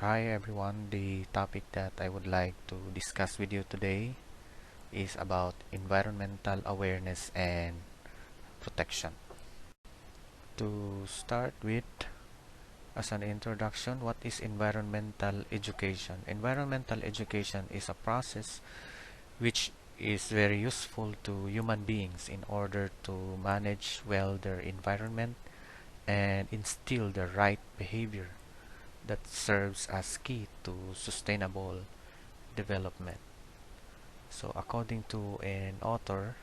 Hi everyone, the topic that I would like to discuss with you today is about environmental awareness and protection. To start with, as an introduction, what is environmental education? Environmental education is a process which is very useful to human beings in order to manage well their environment and instill the right behavior that serves as key to sustainable development. So, according to an author,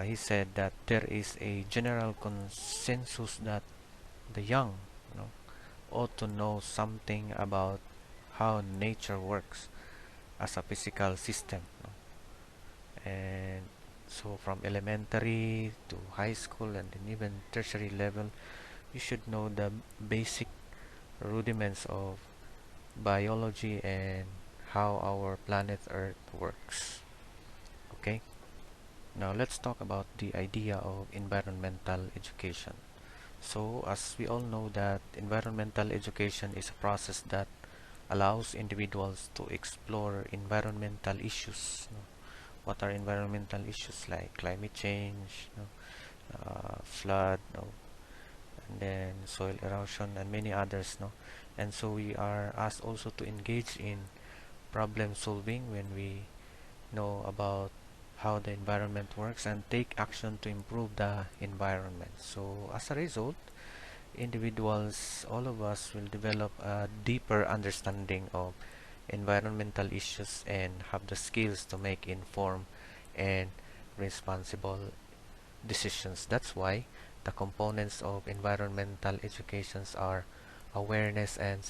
he said that there is a general consensus that the young, you know, ought to know something about how nature works as a physical system. And so, from elementary to high school and then even tertiary level, you should know the basic rudiments of biology and how our planet Earth works. Okay? Now let's talk about the idea of environmental education. So as we all know that environmental education is a process that allows individuals to explore environmental issues. What are environmental issues like climate change, flood, and then soil erosion and many others. And so we are asked also to engage in problem solving when we know about how the environment works and take action to improve the environment. So as a result, individuals, all of us will develop a deeper understanding of environmental issues and have the skills to make informed and responsible decisions. That's why the components of environmental educations are awareness and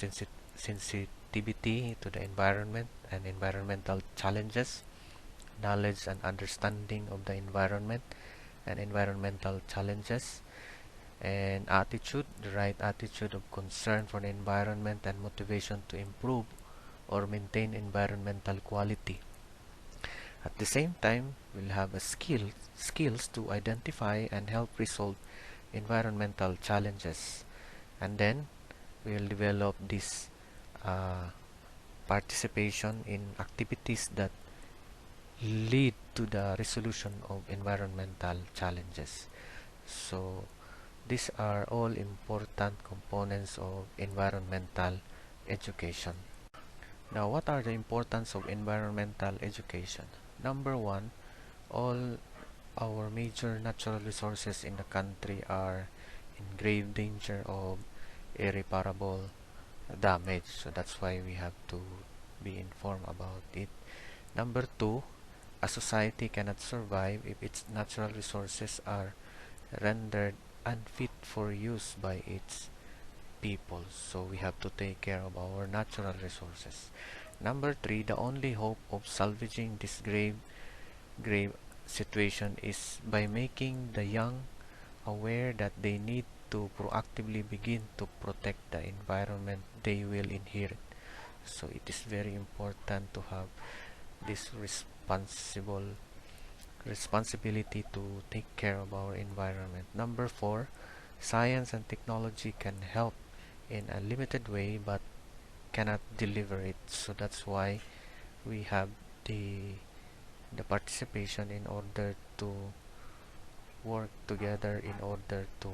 sensitivity to the environment and environmental challenges, knowledge and understanding of the environment and environmental challenges, and attitude, the right attitude of concern for the environment and motivation to improve or maintain environmental quality. At the same time, we'll have a skills to identify and help resolve environmental challenges, and then we'll develop this uh, participation in activities that lead to the resolution of environmental challenges. So these are all important components of environmental education. Now, what are the importance of environmental education? Number one, all our major natural resources in the country are in grave danger of irreparable damage. So that's why we have to be informed about it. Number two, a society cannot survive if its natural resources are rendered unfit for use by its people. So we have to take care of our natural resources. Number three, the only hope of salvaging this grave situation is by making the young aware that they need to proactively begin to protect the environment they will inherit. So it is very important to have this responsibility to take care of our environment. Number four, science and technology can help in a limited way but cannot deliver it. So that's why we have the participation in order to work together in order to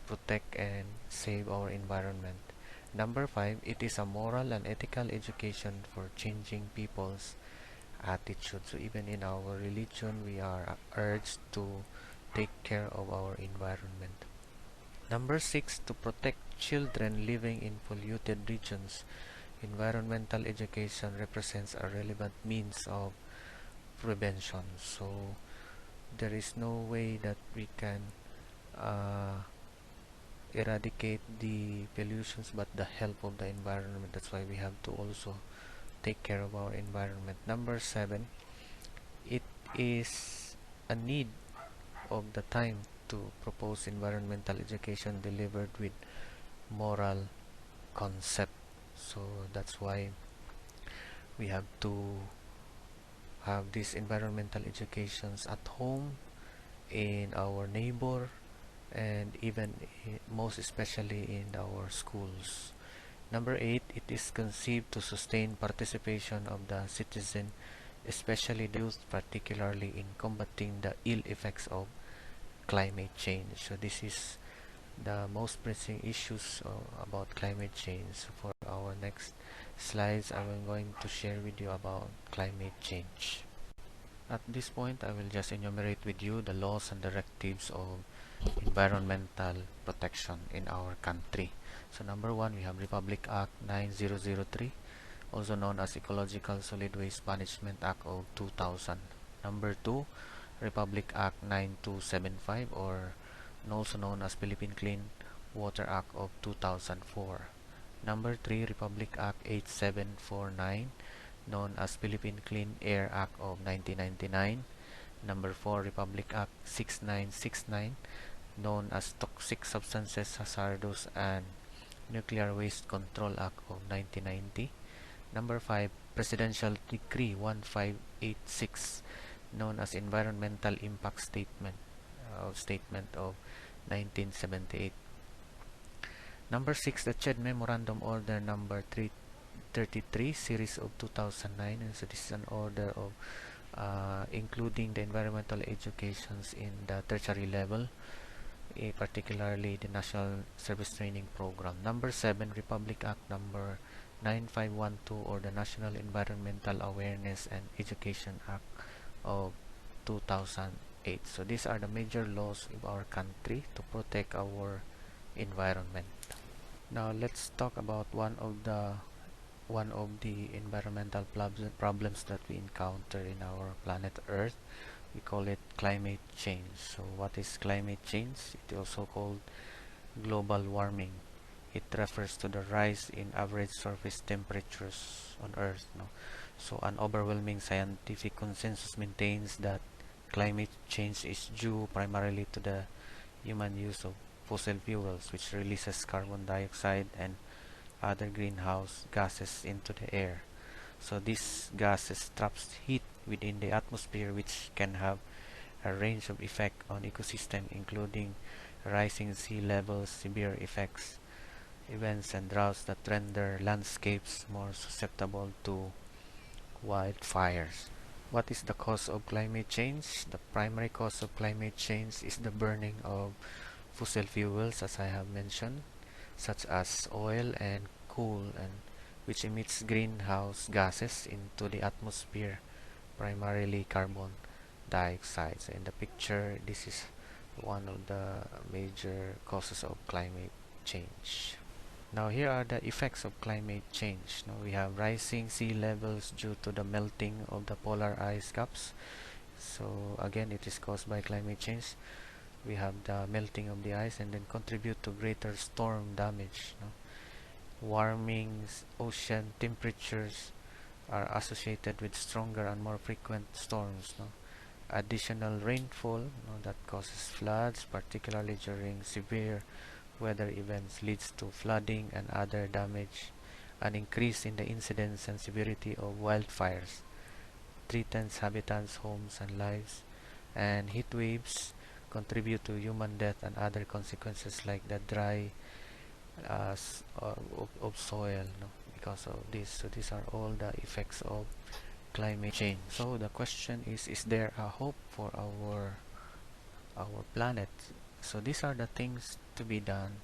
protect and save our environment. Number five, it is a moral and ethical education for changing people's attitude. So even in our religion, we are urged to take care of our environment. Number six, to protect children living in polluted regions, environmental education represents a relevant means of prevention. So there is no way that we can uh, eradicate the pollutions but the help of the environment. That's why we have to also take care of our environment. Number seven, it is a need of the time to propose environmental education delivered with moral concept. So that's why we have to have these environmental educations at home, in our neighbor, and even most especially in our schools. Number 8, it is conceived to sustain participation of the citizen, especially the youth, particularly in combating the ill effects of climate change. So this is the most pressing issues about climate change. So for our next slides, I'm going to share with you about climate change. At this point, I will just enumerate with you the laws and directives of environmental protection in our country. So number 1, we have Republic Act 9003, also known as Ecological Solid Waste Management Act of 2000. Number 2, Republic Act 9275, or also known as Philippine Clean Water Act of 2004. Number 3, Republic Act 8749, known as Philippine Clean Air Act of 1999. Number 4, Republic Act 6969, known as Toxic Substances, Hazardous and Nuclear Waste Control Act of 1990. Number 5, Presidential Decree 1586, known as Environmental Impact Statement of 1978. Number 6, the CHED Memorandum Order number 333 series of 2009, and so this is an order of including the environmental educations in the tertiary level, particularly the National Service Training Program. Number 7, Republic Act number 9512, or the National Environmental Awareness and Education Act of 2008. So these are the major laws of our country to protect our environment. Now let's talk about one of the environmental problems that we encounter in our planet Earth. We call it climate change. So what is climate change? It is also called global warming. It refers to the rise in average surface temperatures on Earth. No? So an overwhelming scientific consensus maintains that climate change is due primarily to the human use of fossil fuels, which releases carbon dioxide and other greenhouse gases into the air. So these gases traps heat within the atmosphere, which can have a range of effect on ecosystem, including rising sea levels, severe events and droughts that render landscapes more susceptible to wildfires. What is the cause of climate change? The primary cause of climate change is the burning of fossil fuels, as I have mentioned, such as oil and coal, and which emits greenhouse gases into the atmosphere, primarily carbon dioxide. So in the picture, this is one of the major causes of climate change. Now here are the effects of climate change. Now we have rising sea levels due to the melting of the polar ice caps. So again, it is caused by climate change. We have the melting of the ice and then contribute to greater storm damage. No? Warming ocean temperatures are associated with stronger and more frequent storms. No? Additional rainfall, that causes floods, particularly during severe weather events, leads to flooding and other damage. An increase in the incidence and severity of wildfires threatens habitats, homes, and lives. And heat waves contribute to human death and other consequences like the dry of soil, because of this. So these are all the effects of climate change. So the question is there a hope for our planet? So these are the things to be done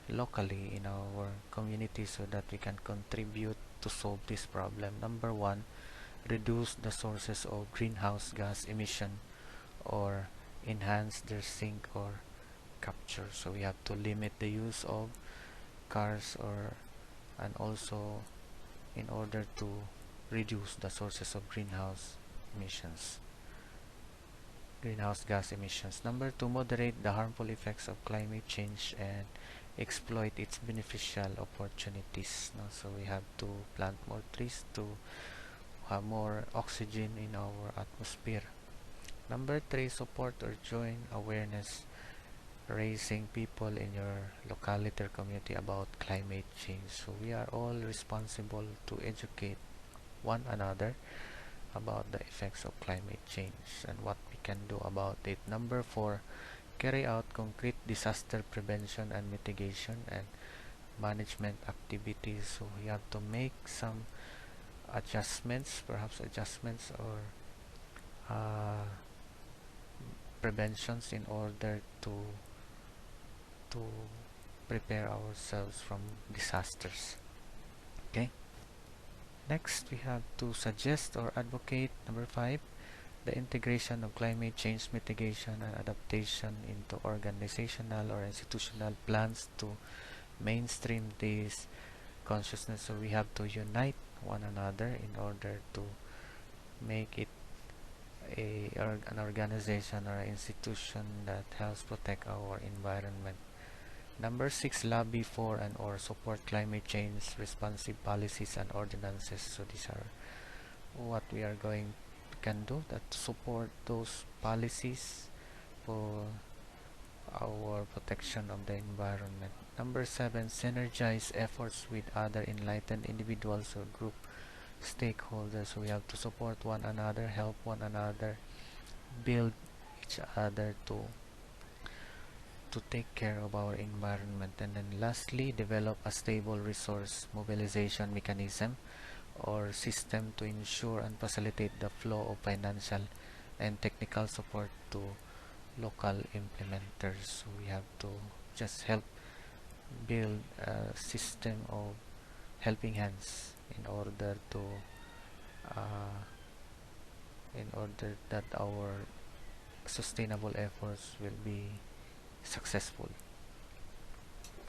locally in our community so that we can contribute to solve this problem. Number 1, reduce the sources of greenhouse gas emission or enhance their sink or capture. So we have to limit the use of cars, and also in order to reduce the sources of greenhouse gas emissions. Number 2, moderate the harmful effects of climate change and exploit its beneficial opportunities. So we have to plant more trees to have more oxygen in our atmosphere. Number 3, support or join awareness raising people in your locality or community about climate change. So we are all responsible to educate one another about the effects of climate change and what we can do about it. Number 4, carry out concrete disaster prevention and mitigation and management activities. So we have to make some adjustments, perhaps adjustments or preventions in order to prepare ourselves from disasters. Okay. Next, we have to suggest or advocate, number 5, the integration of climate change mitigation and adaptation into organizational or institutional plans to mainstream this consciousness. So we have to unite one another in order to make it an organization or an institution that helps protect our environment. Number 6, lobby for and or support climate change responsive policies and ordinances. So these are what we are going can do, that support those policies for our protection of the environment. Number 7, synergize efforts with other enlightened individuals or group stakeholders. So we have to support one another, help one another, build each other to take care of our environment. And then lastly, develop a stable resource mobilization mechanism or system to ensure and facilitate the flow of financial and technical support to local implementers. So we have to just help build a system of helping hands in order that our sustainable efforts will be successful.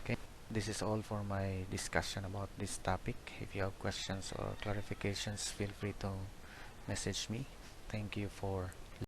Okay, this is all for my discussion about this topic. If you have questions or clarifications, feel free to message me. Thank you for